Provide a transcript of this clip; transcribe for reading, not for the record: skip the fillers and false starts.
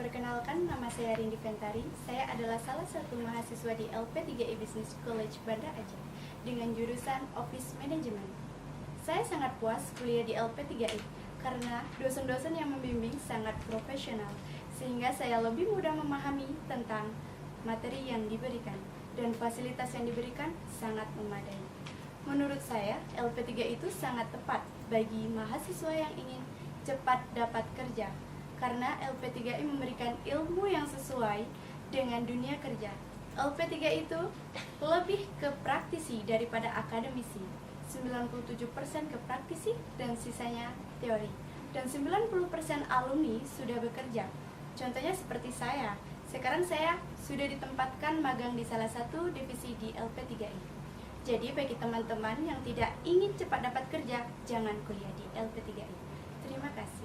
Perkenalkan, nama saya Rindi Ventari. Saya adalah salah satu mahasiswa di LP3I Business College Banda Aceh dengan jurusan Office Management. Saya sangat puas kuliah di LP3I karena dosen-dosen yang membimbing sangat profesional, sehingga saya lebih mudah memahami tentang materi yang diberikan dan fasilitas yang diberikan sangat memadai. Menurut saya, LP3I itu sangat tepat bagi mahasiswa yang ingin cepat dapat kerja, karena LP3I memberikan ilmu yang sesuai dengan dunia kerja. LP3I itu lebih ke praktisi daripada akademisi. 97% ke praktisi dan sisanya teori. Dan 90% alumni sudah bekerja. Contohnya seperti saya. Sekarang saya sudah ditempatkan magang di salah satu divisi di LP3I. Jadi bagi teman-teman yang tidak ingin cepat dapat kerja, jangan kuliah di LP3I. Terima kasih.